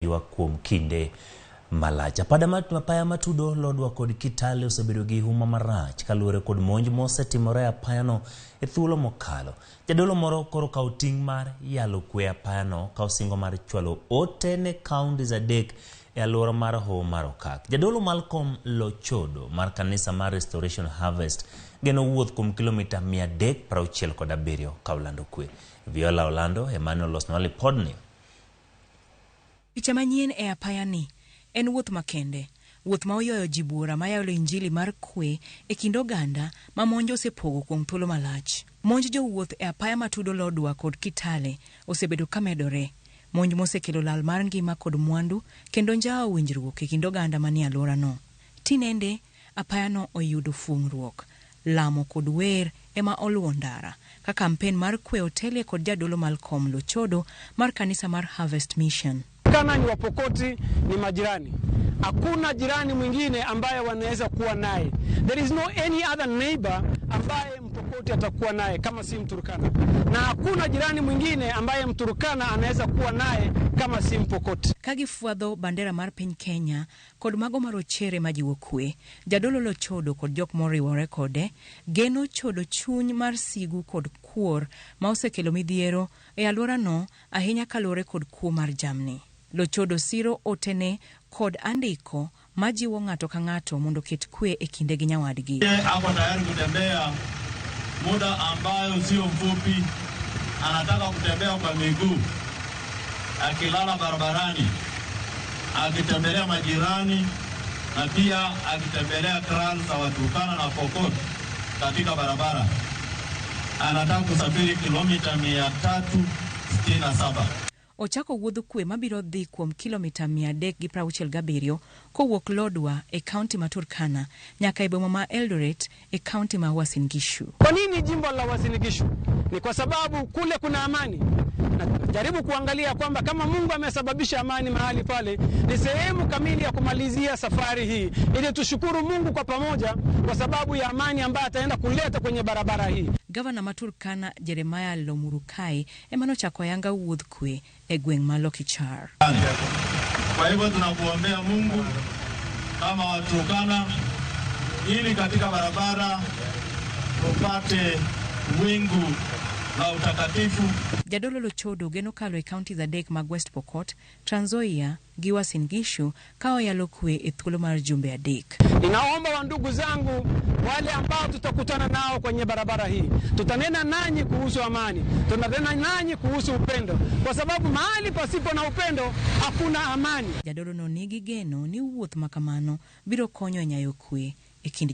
Ywa kuom kinde malach. Apaya matudo lodwa kod Kitale osebedo gi huma marach kaluwore kod monj mosetimore apayano e thuolo mokalo. Jadolo moro koro kawo ting' mar yalo kwee apayano ka osingo mar chwalo ote ne kauntis adek e alwora mar Hoho mar Okak. Jadolo Lokichar mar kanisa mar Restoration Harvest geno wuoth kuom kilomita 367 ka olando kwee. Viola Orlando Emmanuel Osnwali Podni. Picha manyien e apayani en wuoth makende, wuoth ma oyoyo jibuora mayalo injili mar kwee e kind oganda ma monjo osepogo kuom thuolo malach. Monj jowuoth e apaya matudo lodwa kod Kitale osebedo kamedore. Monj mosekelo lal mar ngima kod mwandu kendo njao winjruok e kind oganda manie alworano. Tinende apayano oyudo fuong'ruok, lamo kod wer ema oluwo ndara ka kampen mar kwee otele kod jadolo Lokichar mar kanisa mar Harvest Mission. Turkana ni Wapokoti, ni majirani. Hakuna jirani mwingine ambaye wanaweza kuwa naye. There is no any other neighbor ambaye Mpokoti atakuwa naye kama si Mturkana. Na hakuna jirani mwingine ambaye Mturkana anaweza kuwa naye kama si Mpokoti. Kagifuadho bandera mar piny Kenya kod mago marochere majiwo kwee, jadolo Lokichar kod jok moriwore kode geno chodo chuny mar sigu kod kuor ma osekelo midhiero e alworano ahinya kaluwore kod kuo mar jamni. Lokichar siro otene kod andiko majiwo ng'ato ka ng'ato mondo ket kwee e kinde gi nyawadgi. Ako tayari kutembea muda ambayo sio mfupi, anataka kutembea kwa miguu, akilala barabarani, akitembelea majirani na pia akitembelea kraal za Turkana na Pokot katika barabara. Anataka kusafiri kilomita 367. Ochako wuodh kwee mabiro dhi kuom kilomita 367 kowuok lodwa e kaunti ma Turkana nyaka e boma ma Eldoret e kaunti ma Uasin Gishu. Kwa nini jimbo la Uasin Gishu? Ni kwa sababu kule kuna amani. Jaribu kuangalia kwamba kama Mungu amesababisha amani mahali pale, ni sehemu kamili ya kumalizia safari hii, ili tushukuru Mungu kwa pamoja kwa sababu ya amani ambayo ataenda kuleta kwenye barabara hii. Gavana ma Turkana Jeremiah Lomurukai emanochako yanga wuodh kwee e gweng' ma Lokichar. Kwa hivyo tunakuombea Mungu kama Waturkana ili katika barabara tupate wingu la utakatifu. Jadolo Lokichar geno kalo e kaunti adek mag West Pokot, Trans Nzoia gi Uasin Gishu ka oyalo kwee e thuolo mar jumbe adek. Ninaomba wa ndugu zangu wale ambao tutakutana nao kwenye barabara hii, tutanena nanyi kuhusu amani, tutanena nanyi kuhusu upendo, kwa sababu mahali pasipo na upendo hakuna amani. Jadolo no nigi geno ni wuoth makamano biro konyo nyayo kwee e kind